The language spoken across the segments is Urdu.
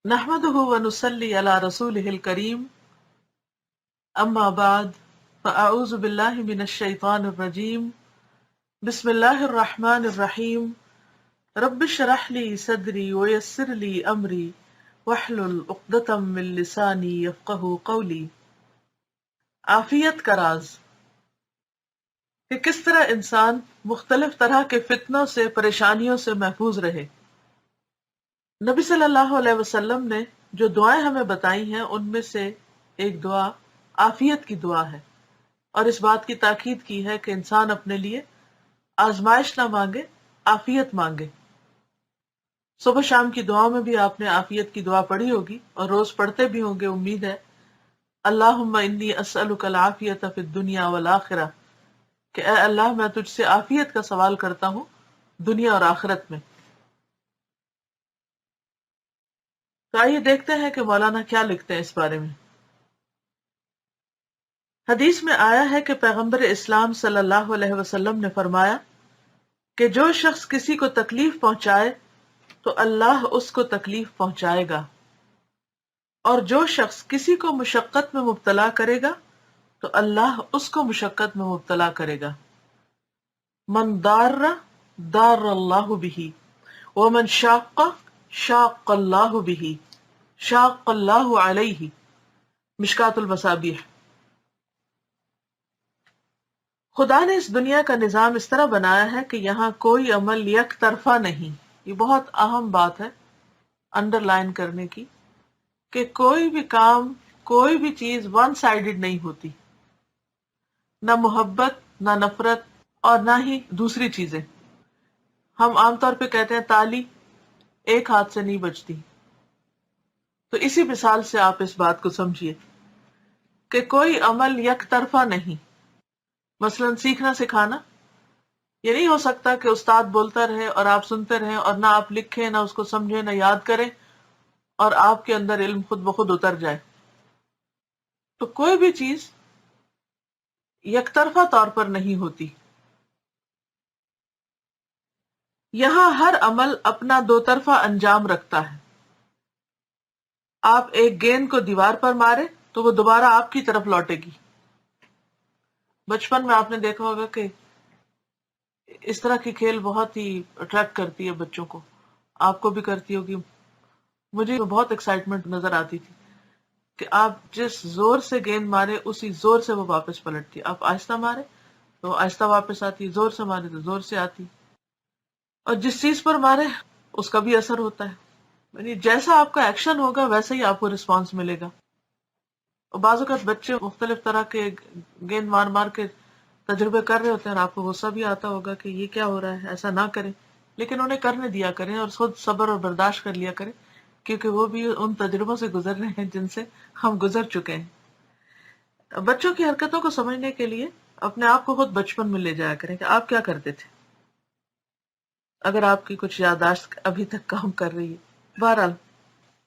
نحمده ونصلي على رسوله الكريم اما بعد فاعوذ بالله من الشيطان الرجيم بسم الله الرحمن الرحيم رب اشرح لي صدري ويسر لي امري واحلل عقدة من لساني يفقهوا قولي۔ عافیت کا راز کہ کس طرح انسان مختلف طرح کے فتنوں سے پریشانیوں سے محفوظ رہے۔ نبی صلی اللہ علیہ وسلم نے جو دعائیں ہمیں بتائی ہیں ان میں سے ایک دعا عافیت کی دعا ہے، اور اس بات کی تاکید کی ہے کہ انسان اپنے لیے آزمائش نہ مانگے، عافیت مانگے۔ صبح شام کی دعاؤں میں بھی آپ نے عافیت کی دعا پڑھی ہوگی اور روز پڑھتے بھی ہوں گے، امید ہے۔ اللہم انی اسألک العافیت فی الدنیا والآخرہ، کہ اے اللہ میں تجھ سے عافیت کا سوال کرتا ہوں دنیا اور آخرت میں۔ تو آئیے دیکھتے ہیں کہ مولانا کیا لکھتے ہیں اس بارے میں۔ حدیث میں آیا ہے کہ پیغمبر اسلام صلی اللہ علیہ وسلم نے فرمایا کہ جو شخص کسی کو تکلیف پہنچائے تو اللہ اس کو تکلیف پہنچائے گا، اور جو شخص کسی کو مشقت میں مبتلا کرے گا تو اللہ اس کو مشقت میں مبتلا کرے گا۔ من دار دار اللہ بہ ومن شاق شاق اللہ بہ شاق اللہ علیہ، مشکات المصابیح۔ خدا نے اس دنیا کا نظام اس طرح بنایا ہے کہ یہاں کوئی عمل یک طرفہ نہیں۔ یہ بہت اہم بات ہے انڈر لائن کرنے کی، کہ کوئی بھی کام، کوئی بھی چیز ون سائیڈڈ نہیں ہوتی، نہ محبت، نہ نفرت، اور نہ ہی دوسری چیزیں۔ ہم عام طور پہ کہتے ہیں تالی ایک ہاتھ سے نہیں بجتی، تو اسی مثال سے آپ اس بات کو سمجھیے کہ کوئی عمل یک طرفہ نہیں۔ مثلاً سیکھنا سکھانا، یہ نہیں ہو سکتا کہ استاد بولتا رہے اور آپ سنتے رہیں اور نہ آپ لکھیں، نہ اس کو سمجھیں، نہ یاد کریں، اور آپ کے اندر علم خود بخود اتر جائے۔ تو کوئی بھی چیز یک طرفہ طور پر نہیں ہوتی۔ یہاں ہر عمل اپنا دو طرفہ انجام رکھتا ہے۔ آپ ایک گیند کو دیوار پر مارے تو وہ دوبارہ آپ کی طرف لوٹے گی۔ بچپن میں آپ نے دیکھا ہوگا کہ اس طرح کی کھیل بہت ہی اٹریکٹ کرتی ہے بچوں کو، آپ کو بھی کرتی ہوگی۔ مجھے بہت ایکسائٹمنٹ نظر آتی تھی کہ آپ جس زور سے گیند مارے اسی زور سے وہ واپس پلٹتی، آپ آہستہ مارے تو آہستہ واپس آتی، زور سے مارے تو زور سے آتی، اور جس چیز پر مارے اس کا بھی اثر ہوتا ہے۔ یعنی جیسا آپ کا ایکشن ہوگا ویسا ہی آپ کو رسپانس ملے گا۔ اور بعض اوقات بچے مختلف طرح کے گیند مار مار کے تجربے کر رہے ہوتے ہیں اور آپ کو غصہ بھی آتا ہوگا کہ یہ کیا ہو رہا ہے، ایسا نہ کریں، لیکن انہیں کرنے دیا کریں اور خود صبر اور برداشت کر لیا کریں، کیونکہ وہ بھی ان تجربوں سے گزر رہے ہیں جن سے ہم گزر چکے ہیں۔ بچوں کی حرکتوں کو سمجھنے کے لیے اپنے آپ کو خود بچپن میں لے جایا کریں کہ آپ کیا کرتے تھے، اگر آپ کی کچھ یادداشت ابھی تک کام کر رہی ہے۔ بہرحال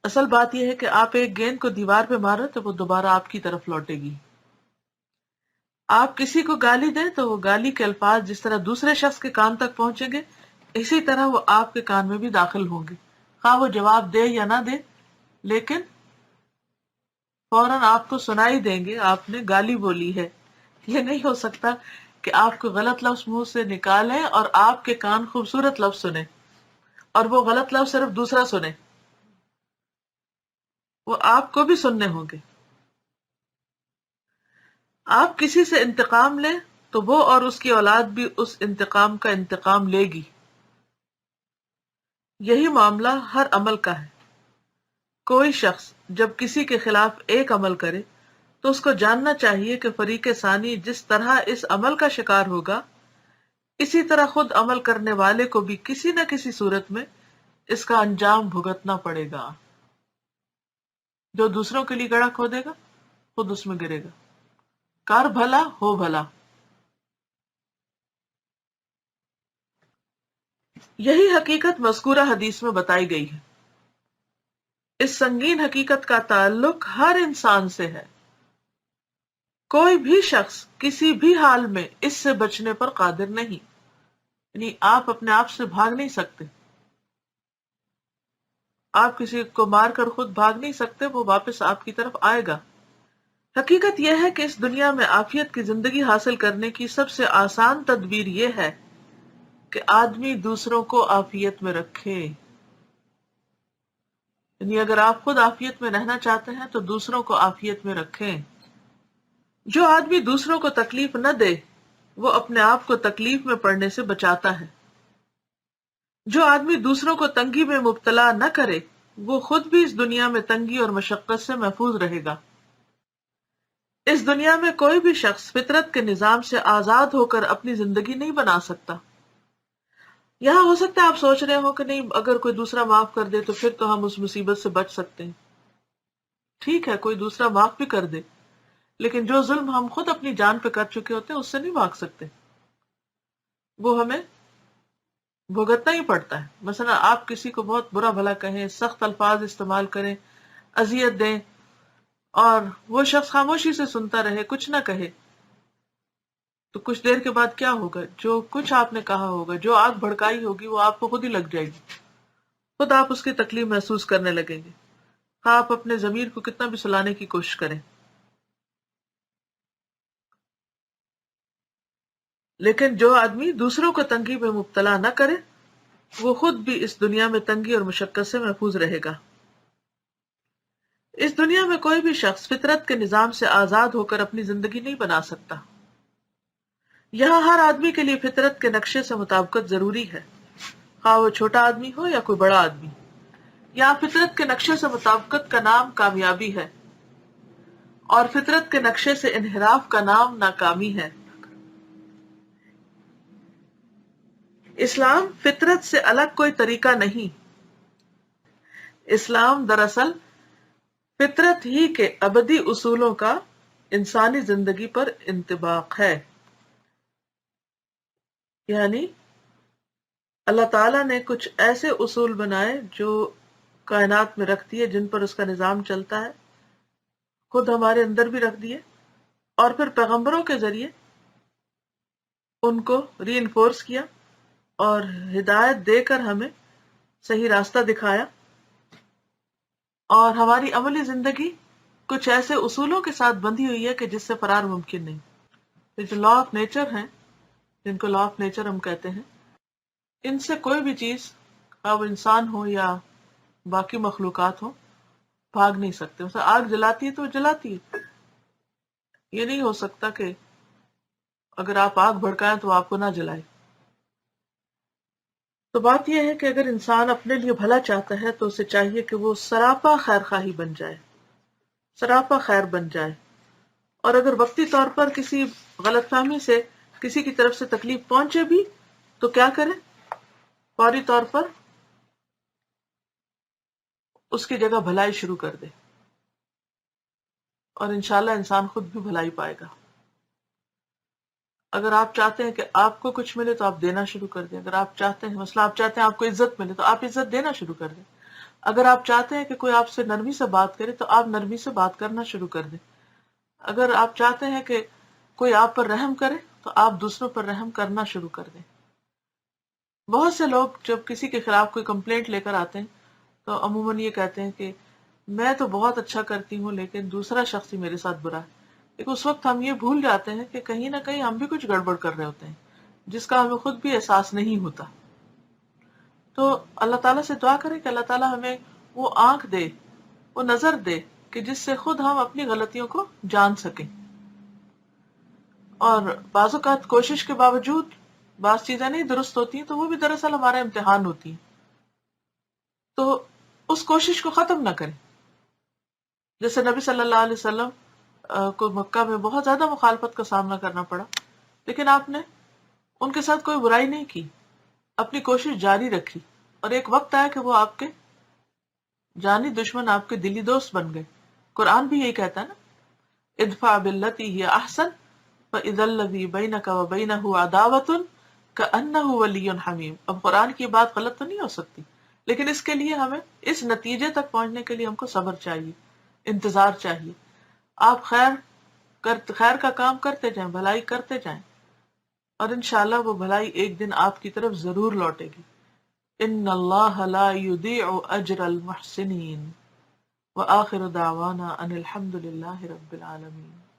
اصل بات یہ ہے کہ آپ ایک گیند کو دیوار پہ مارو تو وہ دوبارہ آپ کی طرف لوٹے گی۔ آپ کسی کو گالی دیں تو وہ گالی کے الفاظ جس طرح دوسرے شخص کے کان تک پہنچیں گے، اسی طرح وہ آپ کے کان میں بھی داخل ہوں گے، خواہ وہ جواب دے یا نہ دے، لیکن فوراً آپ کو سنائی دیں گے آپ نے گالی بولی ہے۔ یہ نہیں ہو سکتا کہ آپ کو غلط لفظ منہ سے نکالیں اور آپ کے کان خوبصورت لفظ سنیں اور وہ غلط لفظ صرف دوسرا سنے، وہ آپ کو بھی سننے ہوں گے۔ آپ کسی سے انتقام لیں تو وہ اور اس کی اولاد بھی اس انتقام کا انتقام لے گی۔ یہی معاملہ ہر عمل کا ہے۔ کوئی شخص جب کسی کے خلاف ایک عمل کرے تو اس کو جاننا چاہیے کہ فریق ثانی جس طرح اس عمل کا شکار ہوگا، اسی طرح خود عمل کرنے والے کو بھی کسی نہ کسی صورت میں اس کا انجام بھگتنا پڑے گا۔ جو دوسروں کے لیے گڑھا کھودے گا خود اس میں گرے گا۔ کر بھلا ہو بھلا، یہی حقیقت مذکورہ حدیث میں بتائی گئی ہے۔ اس سنگین حقیقت کا تعلق ہر انسان سے ہے۔ کوئی بھی شخص کسی بھی حال میں اس سے بچنے پر قادر نہیں، یعنی آپ اپنے آپ سے بھاگ نہیں سکتے۔ آپ کسی کو مار کر خود بھاگ نہیں سکتے، وہ واپس آپ کی طرف آئے گا۔ حقیقت یہ ہے کہ اس دنیا میں عافیت کی زندگی حاصل کرنے کی سب سے آسان تدبیر یہ ہے کہ آدمی دوسروں کو عافیت میں رکھے۔ یعنی اگر آپ خود عافیت میں رہنا چاہتے ہیں تو دوسروں کو عافیت میں رکھیں۔ جو آدمی دوسروں کو تکلیف نہ دے وہ اپنے آپ کو تکلیف میں پڑنے سے بچاتا ہے۔ جو آدمی دوسروں کو تنگی میں مبتلا نہ کرے وہ خود بھی اس دنیا میں تنگی اور مشقت سے محفوظ رہے گا۔ اس دنیا میں کوئی بھی شخص فطرت کے نظام سے آزاد ہو کر اپنی زندگی نہیں بنا سکتا۔ یہاں ہو سکتا ہے آپ سوچ رہے ہو کہ نہیں، اگر کوئی دوسرا معاف کر دے تو پھر تو ہم اس مصیبت سے بچ سکتے ہیں۔ ٹھیک ہے، کوئی دوسرا معاف بھی کر دے، لیکن جو ظلم ہم خود اپنی جان پہ کر چکے ہوتے ہیں اس سے نہیں بھاگ سکتے، وہ ہمیں بھگتنا ہی پڑتا ہے۔ مثلا آپ کسی کو بہت برا بھلا کہیں، سخت الفاظ استعمال کریں، اذیت دیں، اور وہ شخص خاموشی سے سنتا رہے، کچھ نہ کہے، تو کچھ دیر کے بعد کیا ہوگا؟ جو کچھ آپ نے کہا ہوگا، جو آگ بھڑکائی ہوگی، وہ آپ کو خود ہی لگ جائے گی، خود آپ اس کی تکلیف محسوس کرنے لگیں گے، آپ اپنے ضمیر کو کتنا بھی سلانے کی کوشش کریں۔ لیکن جو آدمی دوسروں کو تنگی میں مبتلا نہ کرے وہ خود بھی اس دنیا میں تنگی اور مشقت سے محفوظ رہے گا۔ اس دنیا میں کوئی بھی شخص فطرت کے نظام سے آزاد ہو کر اپنی زندگی نہیں بنا سکتا۔ یہاں ہر آدمی کے لیے فطرت کے نقشے سے مطابقت ضروری ہے، خواہ وہ چھوٹا آدمی ہو یا کوئی بڑا آدمی۔ یہاں فطرت کے نقشے سے مطابقت کا نام کامیابی ہے اور فطرت کے نقشے سے انحراف کا نام ناکامی ہے۔ اسلام فطرت سے الگ کوئی طریقہ نہیں۔ اسلام دراصل فطرت ہی کے ابدی اصولوں کا انسانی زندگی پر انطباق ہے۔ یعنی اللہ تعالیٰ نے کچھ ایسے اصول بنائے جو کائنات میں رکھ دیے، جن پر اس کا نظام چلتا ہے، خود ہمارے اندر بھی رکھ دیے، اور پھر پیغمبروں کے ذریعے ان کو ری انفورس کیا اور ہدایت دے کر ہمیں صحیح راستہ دکھایا۔ اور ہماری عملی زندگی کچھ ایسے اصولوں کے ساتھ بندھی ہوئی ہے کہ جس سے فرار ممکن نہیں۔ یہ جو لا آف نیچر ہیں، جن کو لا آف نیچر ہم کہتے ہیں، ان سے کوئی بھی چیز، اب انسان ہو یا باقی مخلوقات ہو، بھاگ نہیں سکتے۔ مثلا آگ جلاتی ہے تو وہ جلاتی ہے، یہ نہیں ہو سکتا کہ اگر آپ آگ بھڑکائیں تو آپ کو نہ جلائے۔ تو بات یہ ہے کہ اگر انسان اپنے لیے بھلا چاہتا ہے تو اسے چاہیے کہ وہ سراپا خیر خواہی بن جائے، سراپا خیر بن جائے، اور اگر وقتی طور پر کسی غلط فہمی سے کسی کی طرف سے تکلیف پہنچے بھی تو کیا کرے؟ فوری طور پر اس کی جگہ بھلائی شروع کر دے، اور انشاءاللہ انسان خود بھی بھلائی پائے گا۔ اگر آپ چاہتے ہیں کہ آپ کو کچھ ملے تو آپ دینا شروع کر دیں۔ اگر آپ چاہتے ہیں، مثلا آپ چاہتے ہیں آپ کو عزت ملے تو آپ عزت دینا شروع کر دیں۔ اگر آپ چاہتے ہیں کہ کوئی آپ سے نرمی سے بات کرے تو آپ نرمی سے بات کرنا شروع کر دیں۔ اگر آپ چاہتے ہیں کہ کوئی آپ پر رحم کرے تو آپ دوسروں پر رحم کرنا شروع کر دیں۔ بہت سے لوگ جب کسی کے خلاف کوئی کمپلینٹ لے کر آتے ہیں تو عموماً یہ کہتے ہیں کہ میں تو بہت اچھا کرتی ہوں لیکن دوسرا شخص ہی میرے ساتھ برا ہے۔ لیکن اس وقت ہم یہ بھول جاتے ہیں کہ کہیں نہ کہیں ہم بھی کچھ گڑبڑ کر رہے ہوتے ہیں جس کا ہمیں خود بھی احساس نہیں ہوتا۔ تو اللہ تعالیٰ سے دعا کریں کہ اللہ تعالیٰ ہمیں وہ آنکھ دے، وہ نظر دے کہ جس سے خود ہم اپنی غلطیوں کو جان سکیں۔ اور بعض اوقات کوشش کے باوجود بعض چیزیں نہیں درست ہوتی ہیں تو وہ بھی دراصل ہمارا امتحان ہوتی ہیں، تو اس کوشش کو ختم نہ کریں۔ جیسے نبی صلی اللہ علیہ وسلم کو مکہ میں بہت زیادہ مخالفت کا سامنا کرنا پڑا، لیکن آپ نے ان کے ساتھ کوئی برائی نہیں کی، اپنی کوشش جاری رکھی، اور ایک وقت آیا کہ وہ آپ کے جانی دشمن آپ کے دلی دوست بن گئے۔ قرآن بھی یہی کہتا ہے نا، ادفع باللتی ہی احسن فاذا الذی بینک وبینہ عداوۃ کأنہ ولی حمیم۔ اب قرآن کی بات غلط تو نہیں ہو سکتی، لیکن اس کے لیے ہمیں اس نتیجے تک پہنچنے کے لیے ہم کو صبر چاہیے، انتظار چاہیے۔ آپ خیر کا کام کرتے جائیں، بھلائی کرتے جائیں، اور انشاءاللہ وہ بھلائی ایک دن آپ کی طرف ضرور لوٹے گی۔ ان اللہ لا یضیع اجر المحسنین، وآخر دعوانا ان الحمد للہ رب العالمین۔